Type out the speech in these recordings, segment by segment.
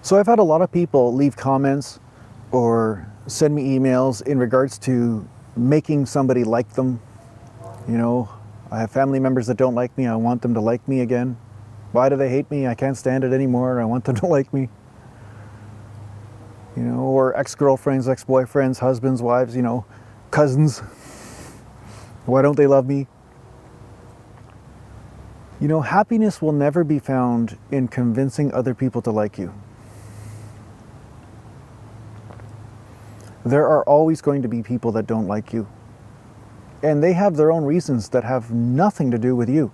So I've had a lot of people leave comments or send me emails in regards to making somebody like them. You know, I have family members that don't like me. I want them to like me again. Why do they hate me? I can't stand it anymore. I want them to like me. You know, or ex-girlfriends, ex-boyfriends, husbands, wives, you know, cousins. Why don't they love me? You know, happiness will never be found in convincing other people to like you. There are always going to be people that don't like you. And they have their own reasons that have nothing to do with you.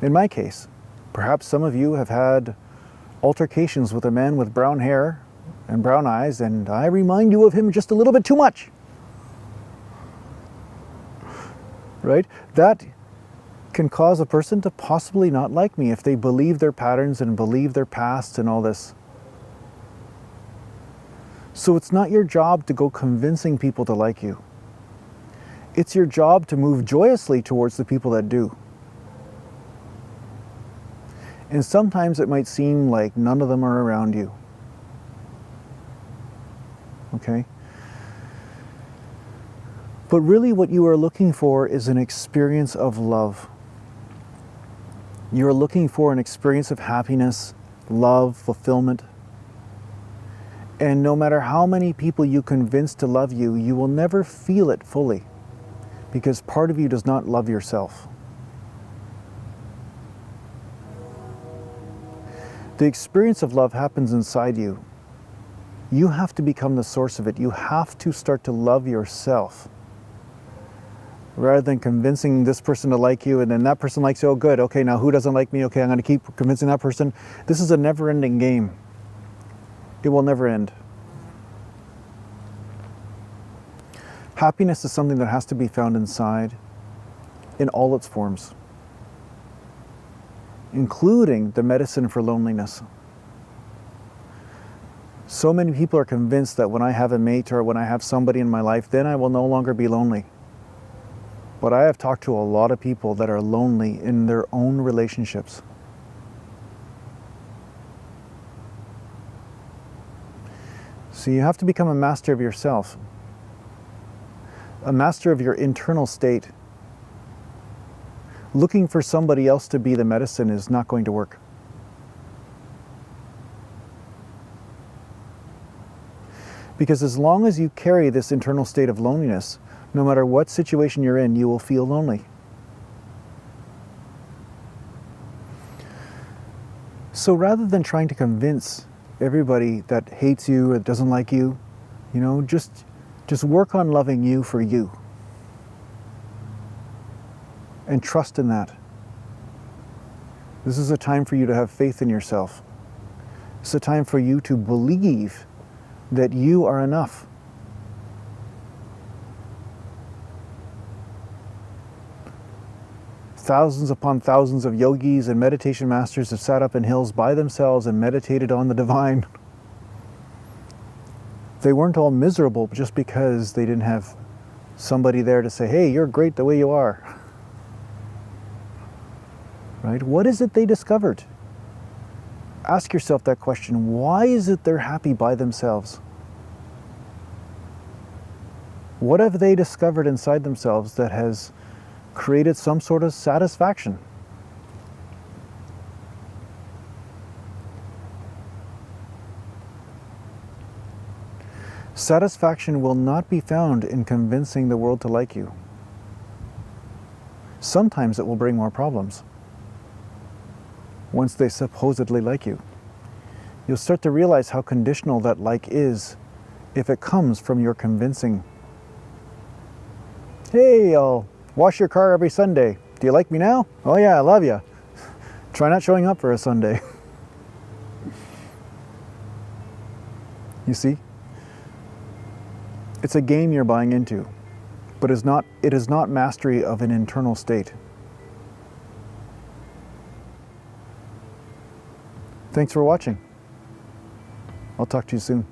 In my case, perhaps some of you have had altercations with a man with brown hair and brown eyes, and I remind you of him just a little bit too much. Right? That can cause a person to possibly not like me if they believe their patterns and believe their past and all this. So it's not your job to go convincing people to like you. It's your job to move joyously towards the people that do. And sometimes it might seem like none of them are around you. Okay? But really what you are looking for is an experience of love. You are looking for an experience of happiness, love, fulfillment. And no matter how many people you convince to love you, you will never feel it fully, because part of you does not love yourself. The experience of love happens inside you. You have to become the source of it. You have to start to love yourself. Rather than convincing this person to like you, and then that person likes you, oh good, okay, now who doesn't like me? Okay, I'm going to keep convincing that person. This is a never-ending game. It will never end. Happiness is something that has to be found inside in all its forms, including the medicine for loneliness. So many people are convinced that when I have a mate or when I have somebody in my life, then I will no longer be lonely. But I have talked to a lot of people that are lonely in their own relationships. So you have to become a master of yourself, a master of your internal state. Looking for somebody else to be the medicine is not going to work. Because as long as you carry this internal state of loneliness, no matter what situation you're in, you will feel lonely. So rather than trying to convince everybody that hates you or doesn't like you, you know, just work on loving you for you. And trust in that. This is a time for you to have faith in yourself. It's a time for you to believe that you are enough. Thousands upon thousands of yogis and meditation masters have sat up in hills by themselves and meditated on the divine. They weren't all miserable just because they didn't have somebody there to say, hey, you're great the way you are. Right? What is it they discovered? Ask yourself that question. Why is it they're happy by themselves? What have they discovered inside themselves that has created some sort of satisfaction? Satisfaction will not be found in convincing the world to like you. Sometimes it will bring more problems. Once they supposedly like you, you'll start to realize how conditional that like is if it comes from your convincing. Hey, I'll wash your car every Sunday. Do you like me now? Oh yeah, I love you. Try not showing up for a Sunday. You see? It's a game you're buying into, but it is not mastery of an internal state. Thanks for watching. I'll talk to you soon.